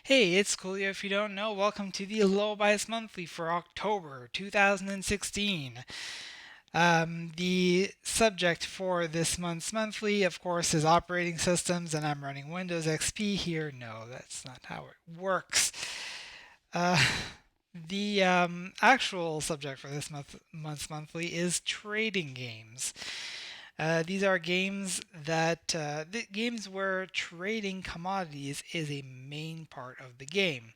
Hey, it's Coolio. If you don't know, welcome to the Low Bias Monthly for October 2016. The subject for this month's monthly, of course, is operating systems, and I'm running Windows XP here. No, that's not how it works. Uh, the actual subject for this month's monthly is trading games. These are games games where trading commodities is a main part of the game.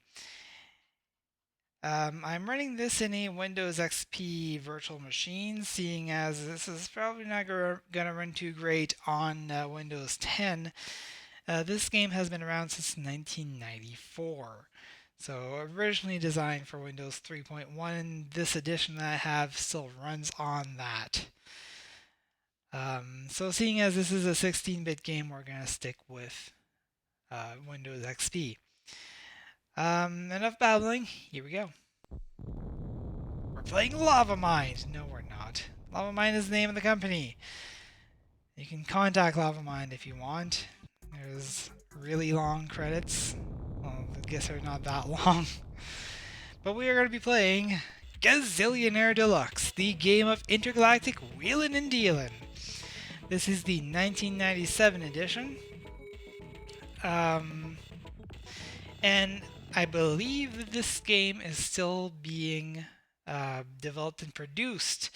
I'm running this in a Windows XP virtual machine, seeing as this is probably not going to run too great on Windows 10. This game has been around since 1994. So originally designed for Windows 3.1, this edition that I have still runs on that. So seeing as this is a 16-bit game, we're going to stick with Windows XP. Enough babbling, here we go. We're playing LavaMind. No, we're not. LavaMind is the name of the company. You can contact LavaMind if you want. There's really long credits. Well, I guess they're not that long. But we are going to be playing Gazillionaire Deluxe, the game of intergalactic wheelin' and dealin'. This is the 1997 edition. And I believe that this game is still being developed and produced.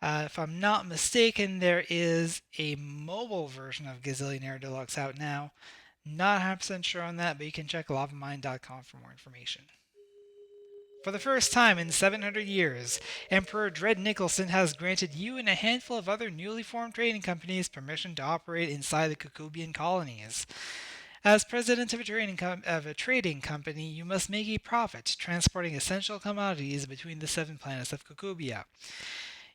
If I'm not mistaken, there is a mobile version of Gazillionaire Deluxe out now. Not 100% sure on that, but you can check LavaMind.com for more information. For the first time in 700 years, Emperor Dread Nicholson has granted you and a handful of other newly formed trading companies permission to operate inside the Kukubian colonies. As president of a trading company, you must make a profit transporting essential commodities between the 7 planets of Kukubia.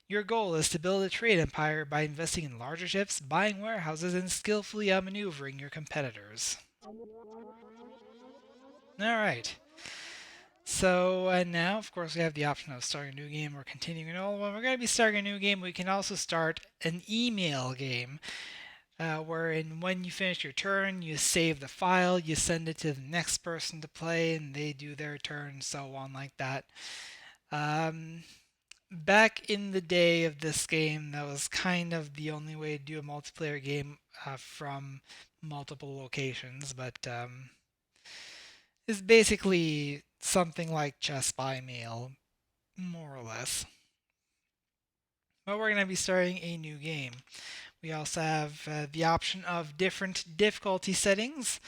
Your goal is to build a trade empire by investing in larger ships, buying warehouses, and skillfully outmaneuvering your competitors. Alright. So now, of course, we have the option of starting a new game or continuing an old one. We're going to be starting a new game. We can also start an email game, wherein when you finish your turn, you save the file, you send it to the next person to play, and they do their turn, so on like that. Back in the day of this game, that was kind of the only way to do a multiplayer game from multiple locations, but it's basically something like chess by mail, more or less. But we're going to be starting a new game. We also have the option of different difficulty settings.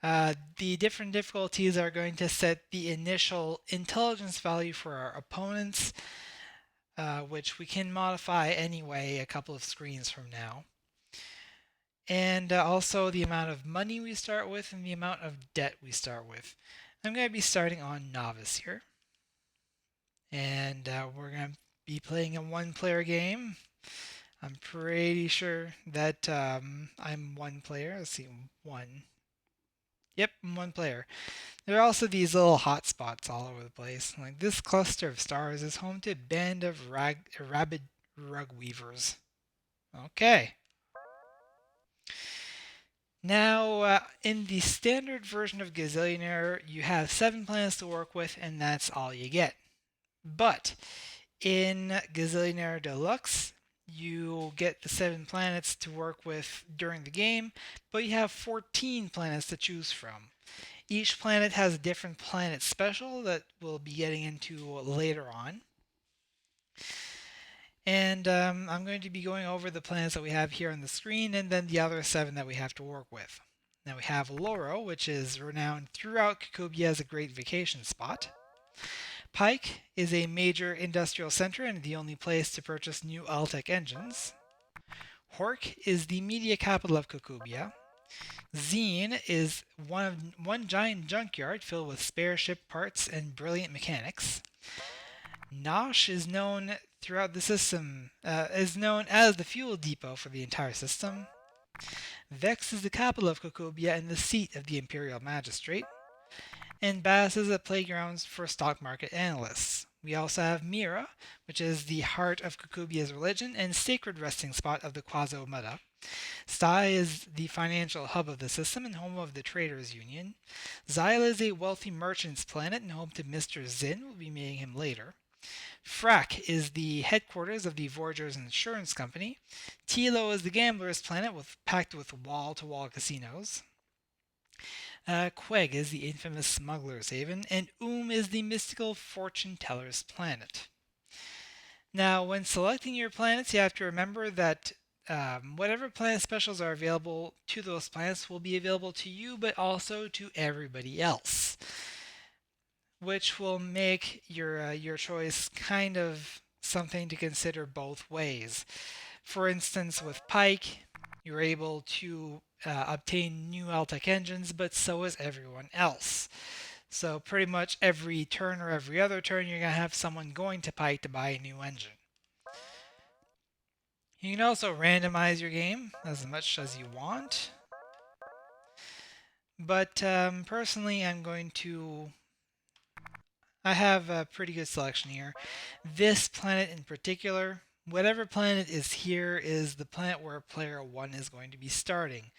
The different difficulties are going to set the initial intelligence value for our opponents, which we can modify anyway a couple of screens from now. And also the amount of money we start with and the amount of debt we start with. I'm going to be starting on Novice here. And we're going to be playing a one-player game. I'm pretty sure that I'm one player. Let's see, one. Yep, I'm one player. There are also these little hotspots all over the place. Like this cluster of stars is home to a band of rabid rug weavers. Okay. Now, in the standard version of Gazillionaire, you have 7 planets to work with, and that's all you get. But in Gazillionaire Deluxe, you get the 7 planets to work with during the game, but you have 14 planets to choose from. Each planet has a different planet special that we'll be getting into later on. And I'm going to be going over the planets that we have here on the screen and then the other 7 that we have to work with. Now we have Loro, which is renowned throughout Kukubia as a great vacation spot. Pike is a major industrial center and the only place to purchase new Altec engines. Hork is the media capital of Kukubia. Zine is one giant junkyard filled with spare ship parts and brilliant mechanics. Nosh is known throughout the system, is known as the fuel depot for the entire system. Vex is the capital of Kukubia and the seat of the Imperial Magistrate. And Bass is a playground for stock market analysts. We also have Mira, which is the heart of Kukubia's religion and sacred resting spot of the Quaso Mutta. Stai is the financial hub of the system and home of the Traders Union. Xyl is a wealthy merchant's planet and home to Mr. Zin. We'll be meeting him later. Frak is the headquarters of the Voyagers Insurance Company. Tilo is the gambler's planet packed with wall-to-wall casinos. Queg is the infamous smuggler's haven, and is the mystical fortune teller's planet. Now, when selecting your planets, you have to remember that whatever planet specials are available to those planets will be available to you, but also to everybody else, which will make your choice kind of something to consider both ways. For instance, with Pike, you're able to obtain new Altec engines, but so is everyone else. So pretty much every turn or every other turn, you're going to have someone going to Pike to buy a new engine. You can also randomize your game as much as you want. But personally, I have a pretty good selection here. This planet in particular, whatever planet is here is the planet where player 1 is going to be starting.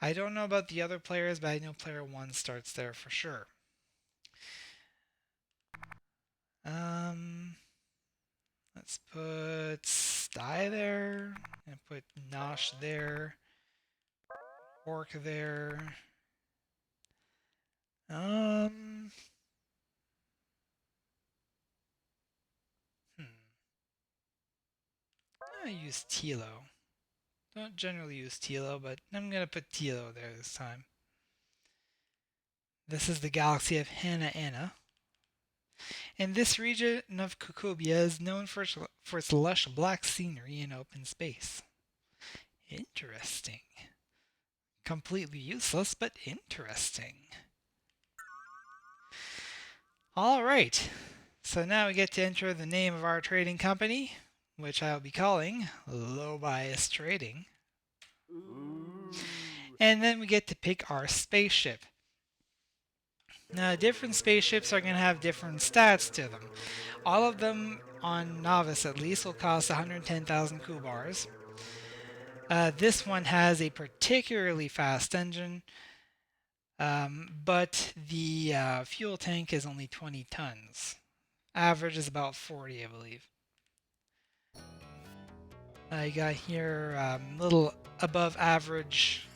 I don't know about the other players, but I know player 1 starts there for sure. Let's put Sty there, and put Nosh there, Orc there. I use Tilo. Don't generally use Tilo, but I'm gonna put Tilo there this time. This is the galaxy of Hana Anna. And this region of Kukubia is known for its lush black scenery and open space. Interesting. Completely useless, but interesting. Alright, so now we get to enter the name of our trading company, which I'll be calling LowBiasTrading. And then we get to pick our spaceship. Now, different spaceships are going to have different stats to them. All of them, on Novice at least, will cost 110,000 kubars. This one has a particularly fast engine, but the fuel tank is only 20 tons. Average is about 40, I believe. You got here a little above average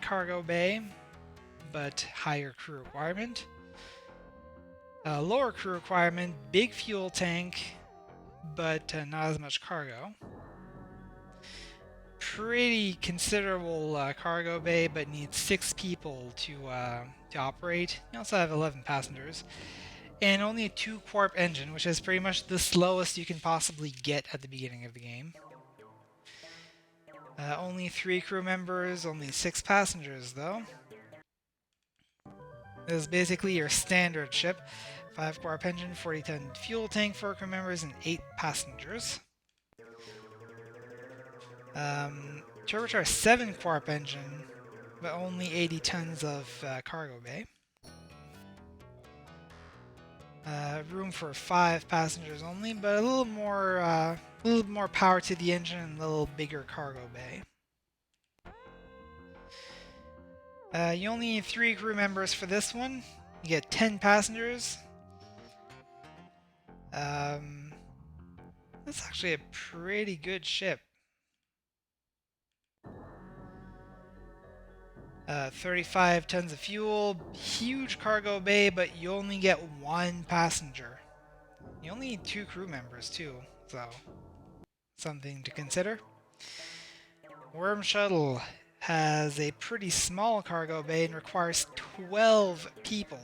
cargo bay, but higher crew requirement. Lower crew requirement, big fuel tank, but not as much cargo. Pretty considerable cargo bay, but needs 6 people to operate. You also have 11 passengers. And only a 2 Quarp engine, which is pretty much the slowest you can possibly get at the beginning of the game. Only 3 crew members, only 6 passengers though. This is basically your standard ship. 5 Quarp engine, 40-ton fuel tank, 4 crew members, and 8 passengers. Turbocharged 7 Quarp engine, but only 80 tons of cargo bay. Room for 5 passengers only, but a little more power to the engine and a little bigger cargo bay. You only need 3 crew members for this one. You get 10 passengers. That's actually a pretty good ship. 35 tons of fuel, huge cargo bay, but you only get 1 passenger. You only need 2 crew members too, so something to consider. Worm Shuttle has a pretty small cargo bay and requires 12 people.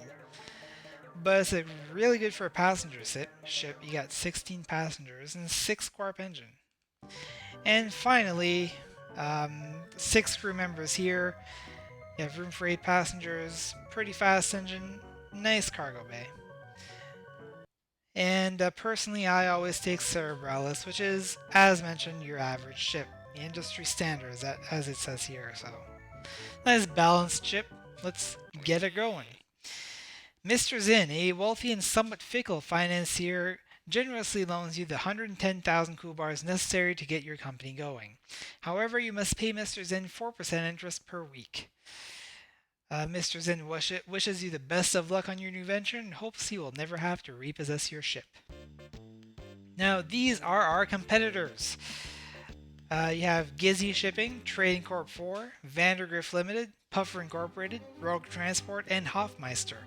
But it's really good for a passenger ship. You got 16 passengers and 6 Quarp engine. And finally, 6 crew members here. You have room for 8 passengers, pretty fast engine, nice cargo bay. And personally, I always take Cerebralis, which is, as mentioned, your average ship. The industry standard, as it says here, so. Nice balanced ship. Let's get it going. Mr. Zin, a wealthy and somewhat fickle financier, generously loans you the 110,000 kubars necessary to get your company going. However, you must pay Mr. Zen 4% interest per week. Mr. Zen wishes you the best of luck on your new venture and hopes you will never have to repossess your ship. Now, these are our competitors. You have Gizzy Shipping, Trading Corp 4, Vandergrift Limited, Puffer Incorporated, Rogue Transport, and Hoffmeister.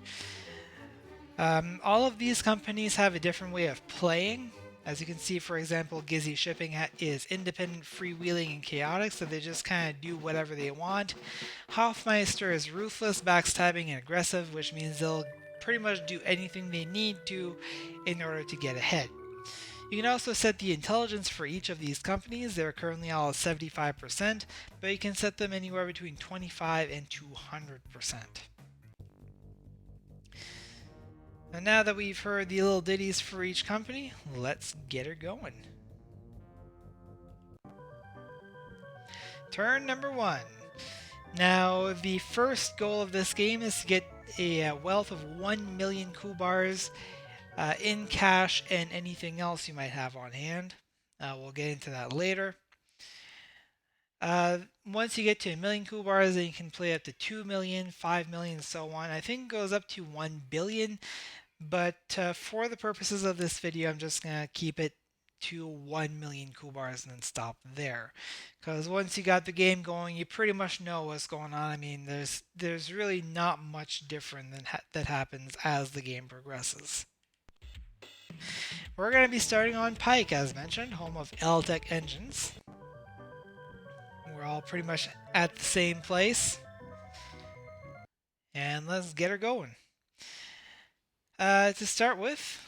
All of these companies have a different way of playing. As you can see, for example, Gizzy Shipping is independent, freewheeling, and chaotic, so they just kind of do whatever they want. Hoffmeister is ruthless, backstabbing, and aggressive, which means they'll pretty much do anything they need to in order to get ahead. You can also set the intelligence for each of these companies. They're currently all at 75%, but you can set them anywhere between 25 and 200%. And now that we've heard the little ditties for each company, let's get her going. Turn number 1. Now, the first goal of this game is to get a wealth of 1 million kubars in cash and anything else you might have on hand. We'll get into that later. Once you get to 1 million kubars, then you can play up to 2 million, 5 million, and so on. I think it goes up to 1 billion. But for the purposes of this video, I'm just going to keep it to 1 million kubars and then stop there. Because once you got the game going, you pretty much know what's going on. I mean, there's really not much different that happens as the game progresses. We're going to be starting on Pike, as mentioned, home of L-Tech engines. We're all pretty much at the same place. And let's get her going. To start with,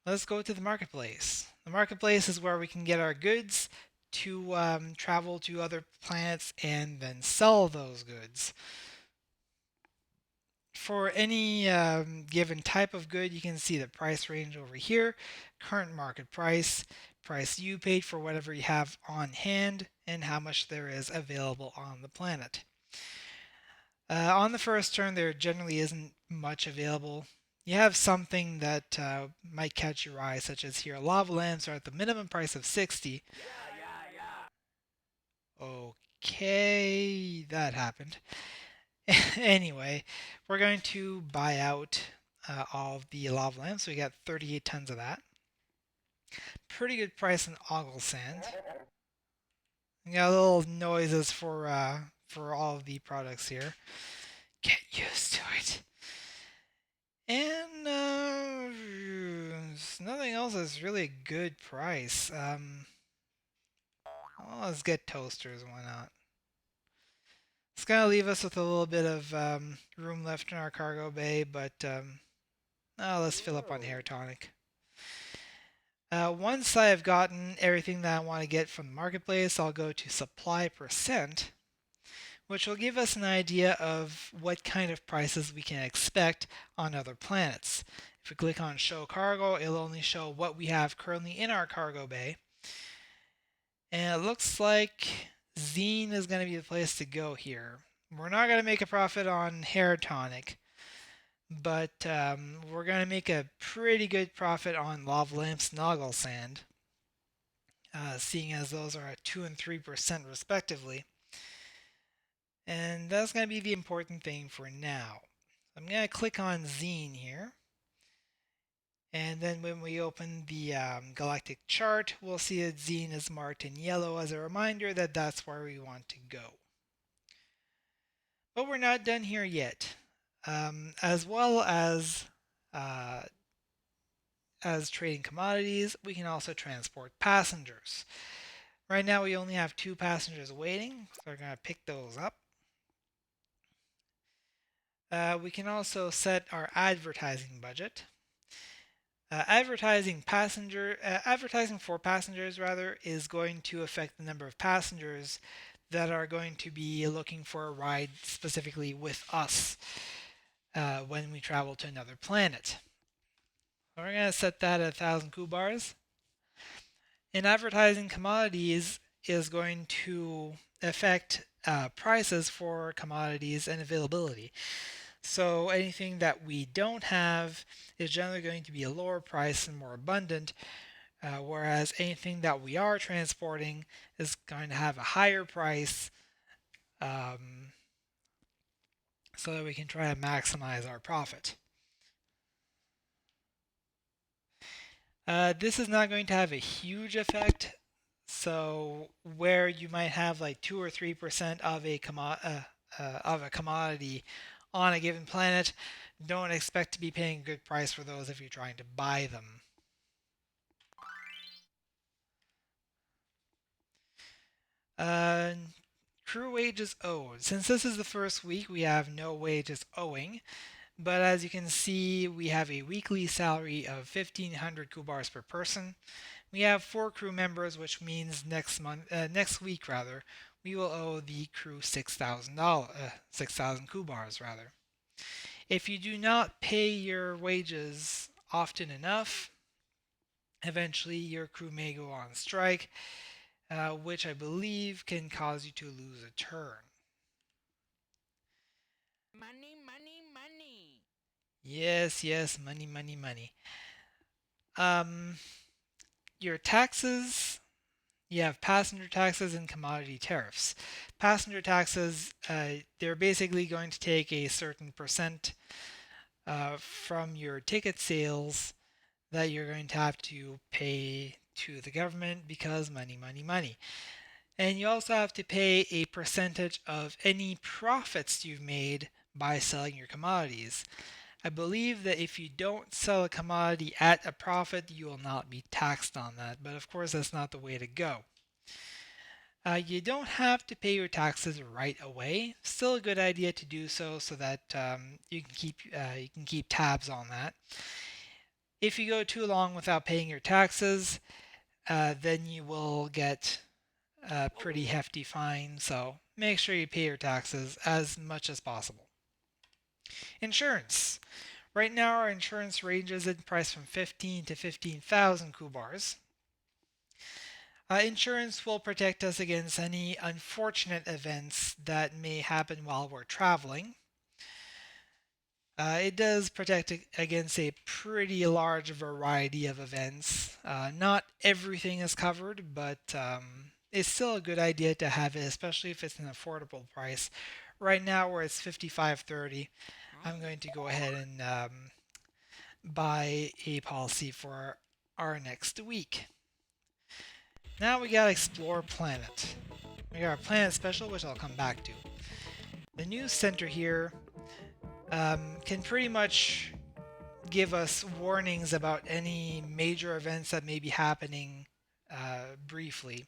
let's go to the marketplace. The marketplace is where we can get our goods to travel to other planets and then sell those goods. For any given type of good, you can see the price range over here, current market price, price you paid for whatever you have on hand, and how much there is available on the planet. On the first turn, there generally isn't much available. You have something that might catch your eye, such as here, lava lamps are at the minimum price of 60. Okay, that happened. Anyway, we're going to buy out all of the lava lamps. So we got 38 tons of that. Pretty good price on ogle sand. We got little noises for all of the products here. Get used to it. And nothing else is really a good price. Well, let's get toasters, why not? It's going to leave us with a little bit of room left in our cargo bay, but let's fill up on hair tonic. Once I have gotten everything that I want to get from the marketplace, I'll go to supply percent, which will give us an idea of what kind of prices we can expect on other planets. If we click on show cargo, it'll only show what we have currently in our cargo bay. And it looks like Zine is going to be the place to go here. We're not going to make a profit on hair tonic, but we're going to make a pretty good profit on lava lamps and ogle sand, seeing as those are at 2 and 3% respectively. And that's going to be the important thing for now. I'm going to click on Zine here. And then when we open the galactic chart, we'll see that Zine is marked in yellow as a reminder that that's where we want to go. But we're not done here yet. As well as trading commodities, we can also transport passengers. Right now we only have 2 passengers waiting, so we're going to pick those up. We can also set our advertising budget. Advertising for passengers is going to affect the number of passengers that are going to be looking for a ride specifically with us when we travel to another planet. So we're going to set that at 1,000 kubars. And advertising commodities is going to affect prices for commodities and availability. So anything that we don't have is generally going to be a lower price and more abundant, whereas anything that we are transporting is going to have a higher price, um, so that we can try to maximize our profit. This is not going to have a huge effect. So where you might have like 2 or 3% of a commodity on a given planet, don't expect to be paying a good price for those if you're trying to buy them. Uh, Crew wages owed. Since this is the first week, we have no wages owing. But as you can see, we have a weekly salary of 1,500 kubars per person. We have 4 crew members, which means next week rather, we will owe the crew $6,000 kubars rather. If you do not pay your wages often enough, eventually your crew may go on strike, which I believe can cause you to lose a turn. Money, money, money. Yes, yes, money, money, money. Um, your taxes, you have passenger taxes and commodity tariffs. Passenger taxes, they're basically going to take a certain percent from your ticket sales that you're going to have to pay to the government because money, money, money. And you also have to pay a percentage of any profits you've made by selling your commodities. I believe that if you don't sell a commodity at a profit, you will not be taxed on that. But of course, that's not the way to go. You don't have to pay your taxes right away. Still a good idea to do so, so that you can keep tabs on that. If you go too long without paying your taxes, then you will get a pretty hefty fine. So make sure you pay your taxes as much as possible. Insurance. Right now, our insurance ranges in price from 15 to 15,000 kubars. Insurance will protect us against any unfortunate events that may happen while we're traveling. It does protect against a pretty large variety of events. Not everything is covered, but it's still a good idea to have it, especially if it's an affordable price. Right now, where it's 55.30, I'm going to go ahead and buy a policy for our next week. Now we got Explore Planet. We got our Planet Special, which I'll come back to. The news center here can pretty much give us warnings about any major events that may be happening briefly.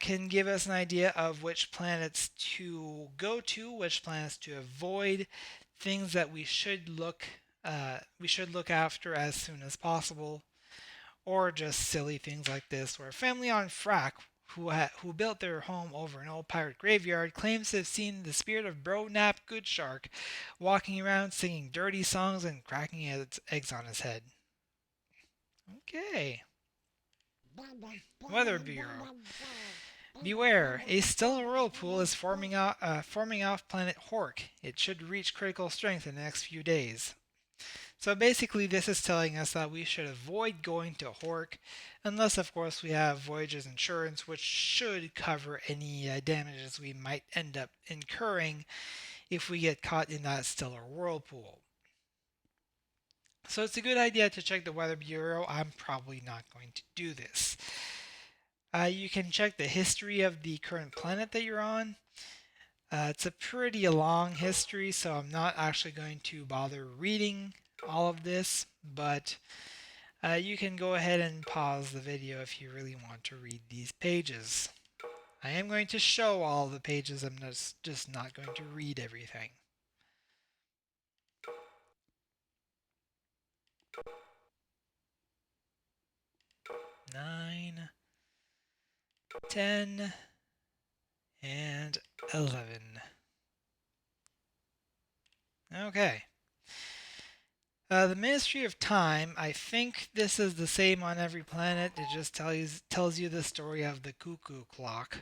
Can give us an idea of which planets to go to, which planets to avoid, things that we should look after as soon as possible, or just silly things like this, where a family on Frack who built their home over an old pirate graveyard claims to have seen the spirit of Bro Nap Goodshark walking around singing dirty songs and cracking its eggs on his head. Okay. Weather Bureau. Beware, a stellar whirlpool is forming off planet Hork. It should reach critical strength in the next few days. So basically, this is telling us that we should avoid going to Hork, unless, of course, we have Voyager's insurance, which should cover any damages we might end up incurring if we get caught in that stellar whirlpool. So it's a good idea to check the Weather Bureau. I'm probably not going to do this. You can check the history of the current planet that you're on. It's a pretty long history, so I'm not actually going to bother reading all of this, but you can go ahead and pause the video if you really want to read these pages. I am going to show all the pages, I'm just not going to read everything. 9, 10, and 11. Okay. The Ministry of Time, I think this is the same on every planet. It just tells you the story of the cuckoo clock.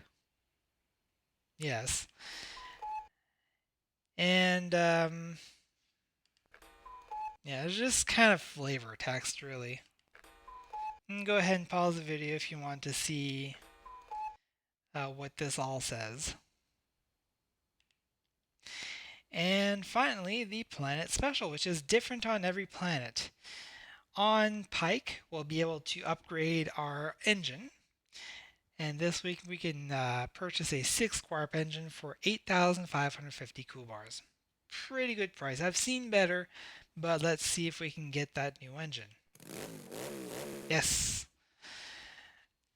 Yes. And yeah, it's just kind of flavor text, really. And go ahead and pause the video if you want to see what this all says. And finally, the planet special, which is different on every planet. On Pike, we'll be able to upgrade our engine. And this week we can purchase a 6-quarp engine for 8,550 kubars. Pretty good price. I've seen better, but let's see if we can get that new engine. Yes.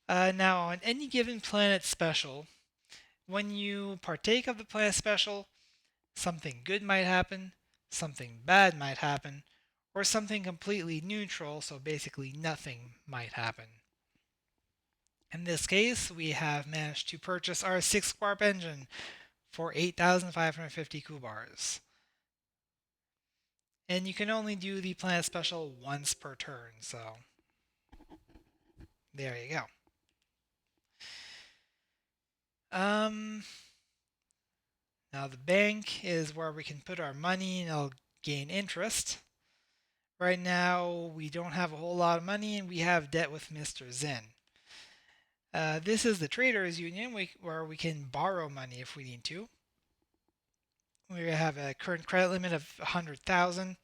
Now, on any given planet special, when you partake of the planet special, something good might happen, something bad might happen, or something completely neutral, so basically nothing might happen. In this case, we have managed to purchase our 6-quarp engine for 8,550 kubars. And you can only do the planet special once per turn, so there you go. Now the bank is where we can put our money and it'll gain interest. Right now, we don't have a whole lot of money and we have debt with Mr. Zen. This is the Traders Union where we can borrow money if we need to. We have a current credit limit of 100,000.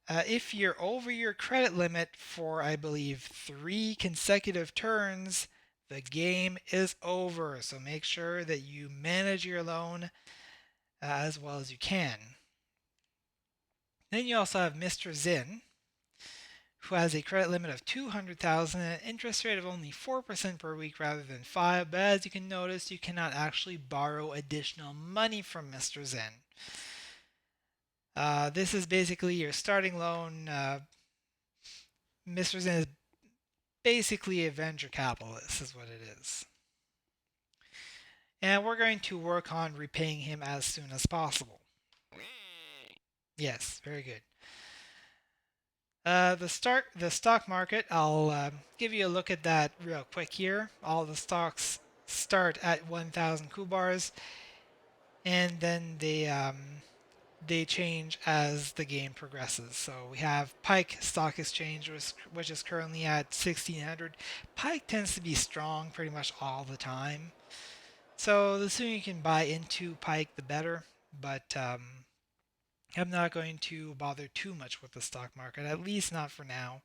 If you're over your credit limit for, I believe, 3 consecutive turns, the game is over. So make sure that you manage your loan as well as you can. Then you also have Mr. Zin, who has a credit limit of 200,000 and an interest rate of only 4% per week rather than 5. But as you can notice, you cannot actually borrow additional money from Mr. Zin. This is basically your starting loan. Mr. Zin is basically a venture capitalist, is what it is. And we're going to work on repaying him as soon as possible. Yes, very good. The stock market, I'll give you a look at that real quick here. All the stocks start at 1,000 kubars, and then they change as the game progresses. So we have Pike Stock Exchange, which is currently at 1,600. Pike tends to be strong pretty much all the time. So the sooner you can buy into Pike, the better. But I'm not going to bother too much with the stock market, at least not for now.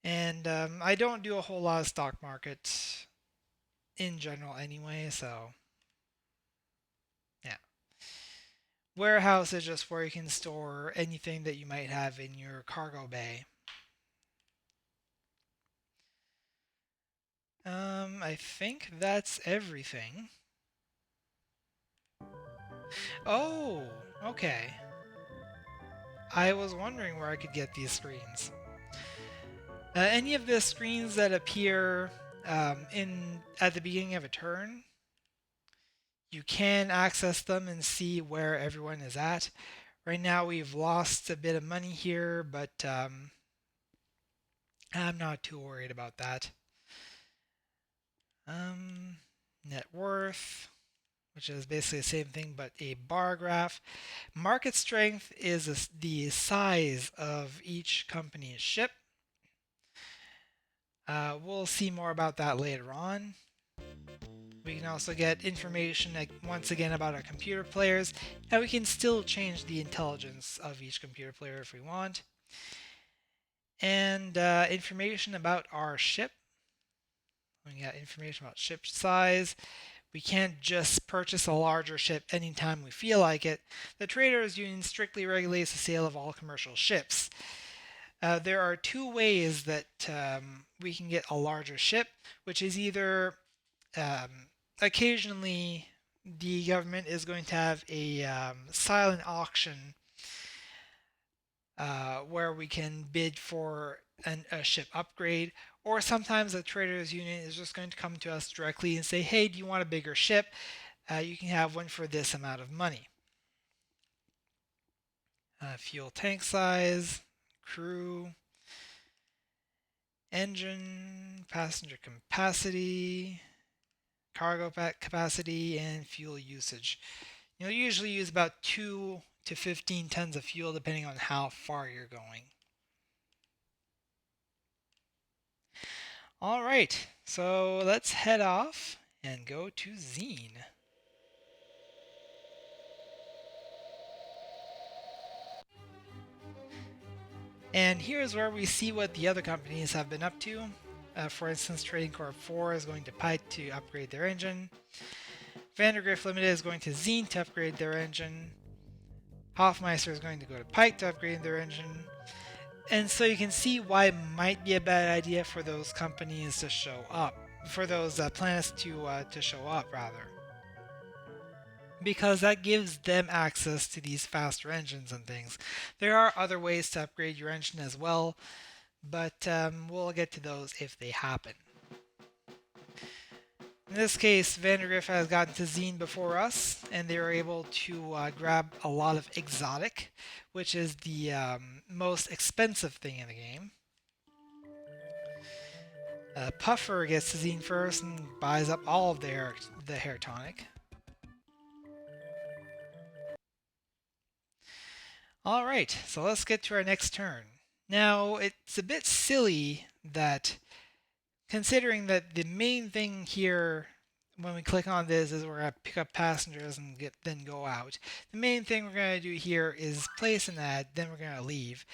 And I don't do a whole lot of stock market in general anyway, so yeah. Warehouse is just where you can store anything that you might have in your cargo bay. I think that's everything. Oh, okay. I was wondering where I could get these screens. Any of the screens that appear in at the beginning of a turn, you can access them and see where everyone is at. Right now we've lost a bit of money here, but I'm not too worried about that. Net worth, which is basically the same thing but a bar graph. Market strength is the size of each company's ship. We'll see more about that later on. We can also get information once again about our computer players, and we can still change the intelligence of each computer player if we want. And information about our ship. We got information about ship size. We can't just purchase a larger ship anytime we feel like it. The Traders Union strictly regulates the sale of all commercial ships. There are 2 ways that we can get a larger ship, which is either occasionally the government is going to have a silent auction where we can bid for a ship upgrade, or sometimes the traders union is just going to come to us directly and say, hey, do you want a bigger ship? You can have one for this amount of money. Fuel tank size, crew, engine, passenger capacity, cargo capacity, and fuel usage. You'll usually use about 2 to 15 tons of fuel depending on how far you're going. All right, so let's head off and go to Zine. And here's where we see what the other companies have been up to. For instance, Trading Corp 4 is going to Pike to upgrade their engine. Vandergrift Limited is going to Zine to upgrade their engine. Hoffmeister is going to go to Pike to upgrade their engine. And so you can see why it might be a bad idea for those companies to show up, for those planets to show up rather, because that gives them access to these faster engines and things. There are other ways to upgrade your engine as well, but we'll get to those if they happen. In this case, Vandergrift has gotten to Zine before us, and they were able to grab a lot of exotic, which is the most expensive thing in the game. Puffer gets to Zine first and buys up all of the hair tonic. Alright, so let's get to our next turn. Now, it's a bit silly that, considering that the main thing here when we click on this is we're going to pick up passengers and then go out. The main thing we're going to do here is place an ad, then we're going to leave.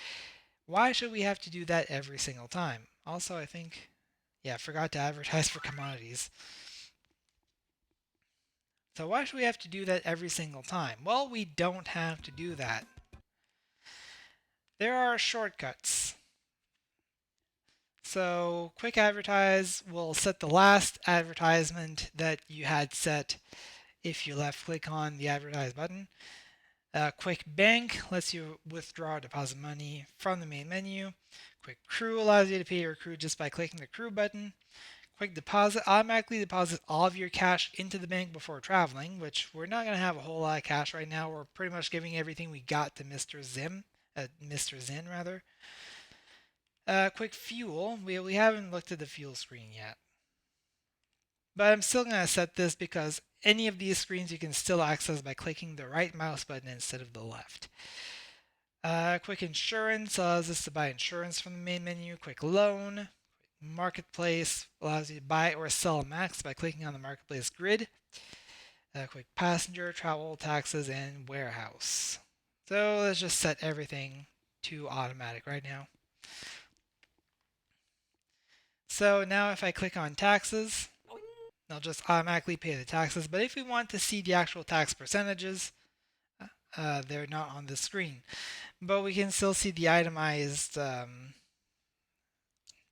Why should we have to do that every single time? Also, I think, yeah, I forgot to advertise for commodities. So why should we have to do that every single time? Well, we don't have to do that. There are shortcuts. So quick advertise will set the last advertisement that you had set if you left click on the advertise button. Quick bank lets you withdraw or deposit money from the main menu. Quick crew allows you to pay your crew just by clicking the crew button. Quick deposit automatically deposits all of your cash into the bank before traveling, which we're not going to have a whole lot of cash right now. We're pretty much giving everything we got to Mr. Zin. Quick fuel. We haven't looked at the fuel screen yet. But I'm still going to set this because any of these screens you can still access by clicking the right mouse button instead of the left. Quick insurance allows us to buy insurance from the main menu. Quick loan. Marketplace allows you to buy or sell a max by clicking on the marketplace grid. Quick passenger, travel, taxes, and warehouse. So let's just set everything to automatic right now. So now if I click on taxes, they'll just automatically pay the taxes. But if we want to see the actual tax percentages, they're not on the screen. But we can still see the itemized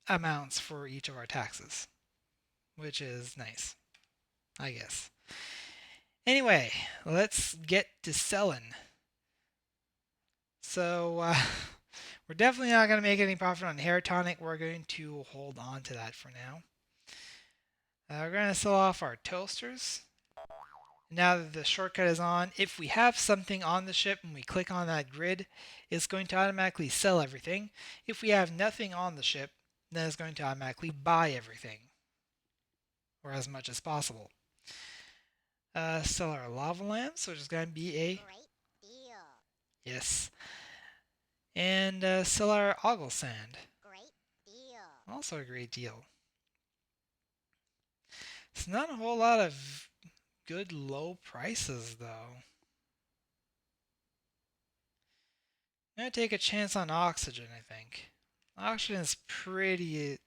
amounts for each of our taxes, which is nice, I guess. Anyway, let's get to selling. So we're definitely not going to make any profit on hair tonic. We're going to hold on to that for now. We're going to sell off our toasters. Now that the shortcut is on, if we have something on the ship and we click on that grid, it's going to automatically sell everything. If we have nothing on the ship, then it's going to automatically buy everything, or as much as possible. Sell our lava lamps, which is going to be a Great deal. yes. And sell our ogle sand. Great deal. Also a great deal. It's not a whole lot of good low prices though. I'm going to take a chance on oxygen, I think. Oxygen is pretty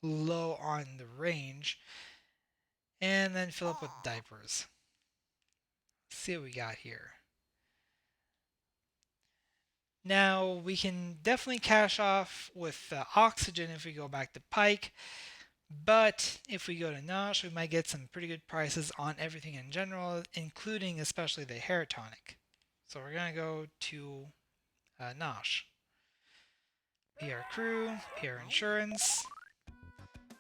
low on the range. And then fill up with diapers. Let's see what we got here. Now, we can definitely cash off with oxygen if we go back to Pike, but if we go to Nosh, we might get some pretty good prices on everything in general, including especially the hair tonic. So we're going to go to Nosh. Pay our crew, pay our insurance,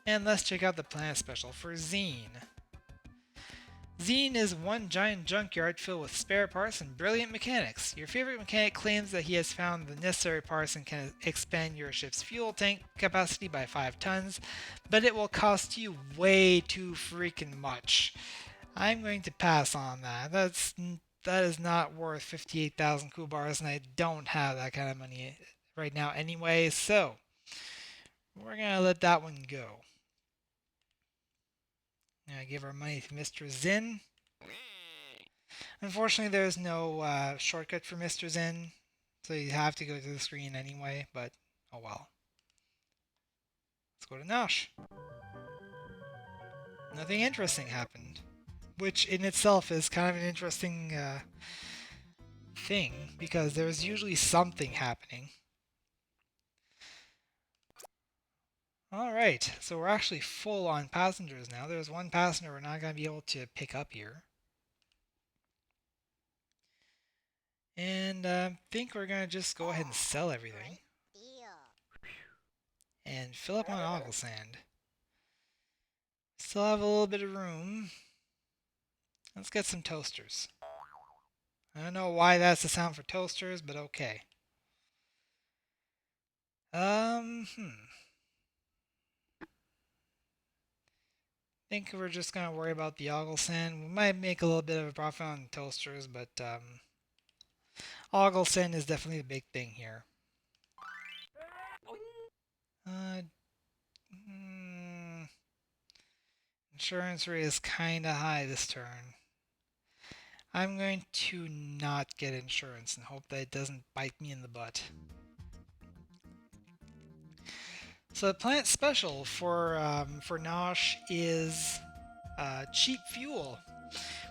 and let's check out the planet special for Zine. Zine is one giant junkyard filled with spare parts and brilliant mechanics. Your favorite mechanic claims that he has found the necessary parts and can expand your ship's fuel tank capacity by 5 tons, but it will cost you way too freaking much. I'm going to pass on that. That is not worth 58,000 kubars, and I don't have that kind of money right now anyway, so we're gonna let that one go. Gonna give our money to Mr. Zin. Unfortunately, there's no shortcut for Mr. Zin, so you have to go to the screen anyway, but oh well. Let's go to Nosh. Nothing interesting happened, which in itself is kind of an interesting thing, because there's usually something happening. Alright, so we're actually full on passengers now. There's one passenger we're not going to be able to pick up here. And I think we're going to just go ahead and sell everything. Great deal. And fill up on ogle sand. Still have a little bit of room. Let's get some toasters. I don't know why that's the sound for toasters, but okay. Think we're just gonna worry about the ogle sand. We might make a little bit of a profit on the toasters, but ogle sand is definitely the big thing here. Insurance rate is kinda high this turn. I'm going to not get insurance and hope that it doesn't bite me in the butt. So the plant special for Nosh is cheap fuel,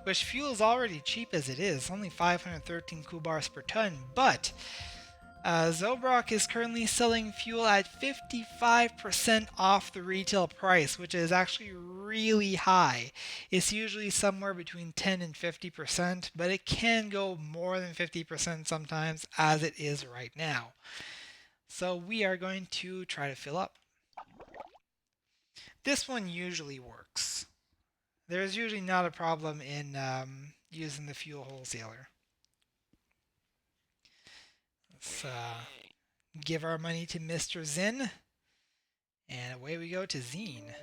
which fuel is already cheap as it is, only 513 kubars per ton, but Zobrock is currently selling fuel at 55% off the retail price, which is actually really high. It's usually somewhere between 10 and 50%, but it can go more than 50% sometimes, as it is right now. So we are going to try to fill up. This one usually works. There's usually not a problem in using the fuel wholesaler. Let's give our money to Mr. Zin. And away we go to Zine.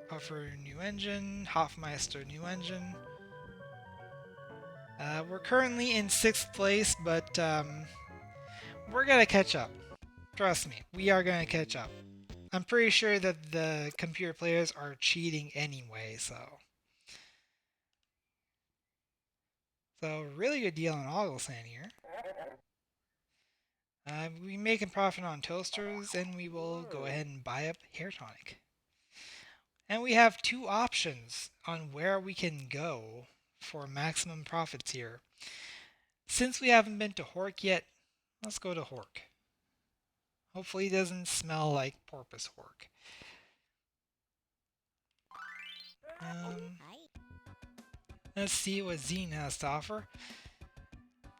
Puffer, new engine. Hofmeister, new engine. We're currently in 6th place, but we're going to catch up. Trust me, we are going to catch up. I'm pretty sure that the computer players are cheating anyway, so... So, really good deal on ogle sand here. We make a profit on toasters, and we will go ahead and buy up hair tonic. And we have two options on where we can go for maximum profits here. Since we haven't been to Hork yet, let's go to Hork. Hopefully it doesn't smell like porpoise Hork. Let's see what Zine has to offer.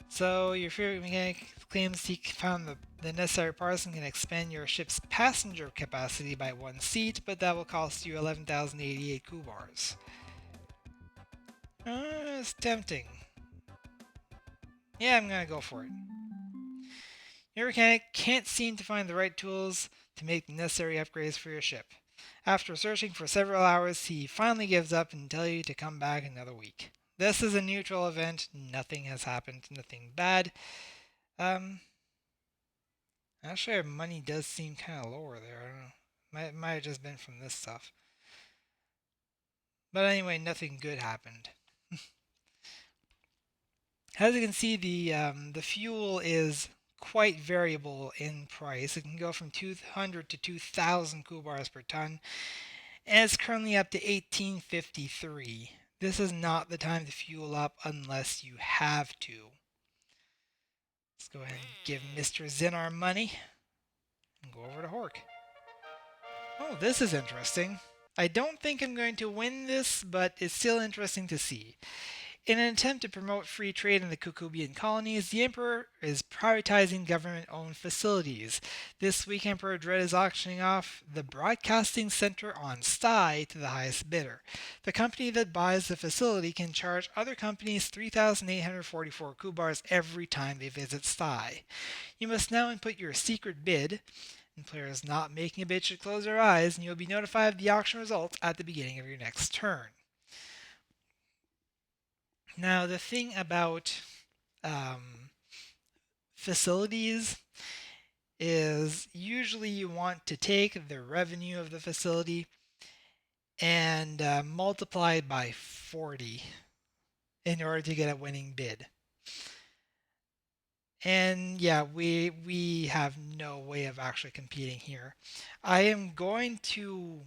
So, your favorite mechanic claims he found the necessary parts and can expand your ship's passenger capacity by 1 seat, but that will cost you 11,088 kubars. It's tempting. Yeah, I'm gonna go for it. Your mechanic can't seem to find the right tools to make the necessary upgrades for your ship. After searching for several hours, he finally gives up and tells you to come back another week. This is a neutral event. Nothing has happened. Nothing bad. Actually, our money does seem kind of lower there. I don't know. Might have just been from this stuff. But anyway, nothing good happened. As you can see, the fuel is quite variable in price. It can go from 200 to 2,000 kubars per ton, and it's currently up to 1853. This is not the time to fuel up unless you have to. Let's go ahead and give Mr. Zin our money and go over to Hork. Oh, this is interesting. I don't think I'm going to win this, but it's still interesting to see. In an attempt to promote free trade in the Kukubian colonies, the Emperor is privatizing government-owned facilities. This week, Emperor Dread is auctioning off the broadcasting center on Stai to the highest bidder. The company that buys the facility can charge other companies 3,844 kubars every time they visit Stai. You must now input your secret bid, and players not making a bid should close their eyes, and you'll be notified of the auction results at the beginning of your next turn. Now, the thing about facilities is usually you want to take the revenue of the facility and multiply it by 40 in order to get a winning bid. And yeah, we have no way of actually competing here. I am going to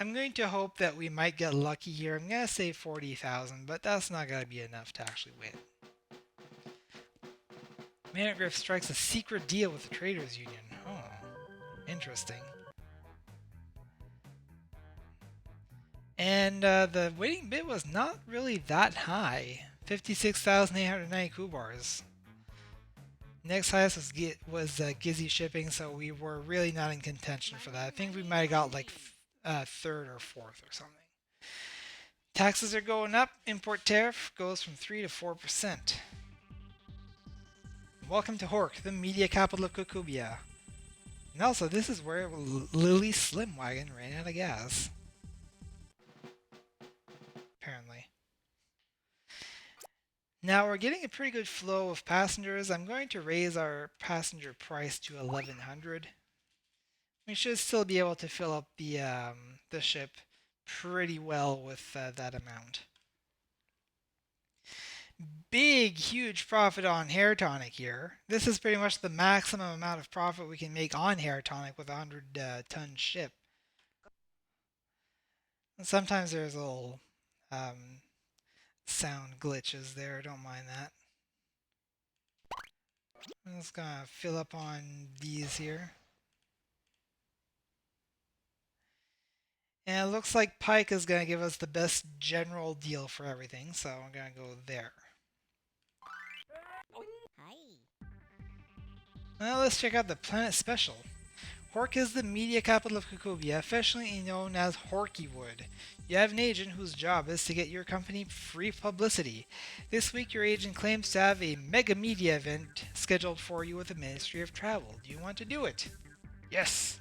I'm going to hope that we might get lucky here. I'm going to say 40,000, but that's not going to be enough to actually win. Managriff strikes a secret deal with the Traders Union. Oh, interesting. And the winning bid was not really that high. 56,890 kubars. Next highest was Gizzy shipping, so we were really not in contention for that. I think we might have got like third or fourth or something. Taxes are going up. Import tariff goes from 3 to 4%. Welcome to Hork, the media capital of Kukubia. And also, this is where Lily Slimwagon ran out of gas. Apparently. Now we're getting a pretty good flow of passengers. I'm going to raise our passenger price to 1100. We should still be able to fill up the ship pretty well with that amount. Big, huge profit on hair tonic here. This is pretty much the maximum amount of profit we can make on hair tonic with a 100-ton ship. And sometimes there's little sound glitches there. Don't mind that. I'm just gonna fill up on these here. And it looks like Pike is gonna give us the best general deal for everything, so I'm gonna go there. Hi. Now let's check out the Planet Special. Hork is the media capital of Kukubia, affectionately known as Horkywood. You have an agent whose job is to get your company free publicity. This week your agent claims to have a mega media event scheduled for you with the Ministry of Travel. Do you want to do it? Yes!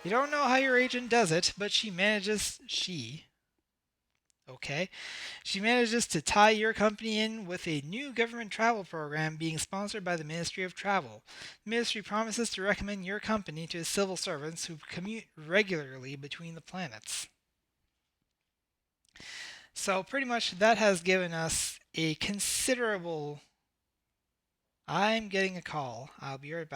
You don't know how your agent does it, but she manages to tie your company in with a new government travel program being sponsored by the Ministry of Travel. The ministry promises to recommend your company to civil servants who commute regularly between the planets. So pretty much that has given us a considerable... I'm getting a call. I'll be right back.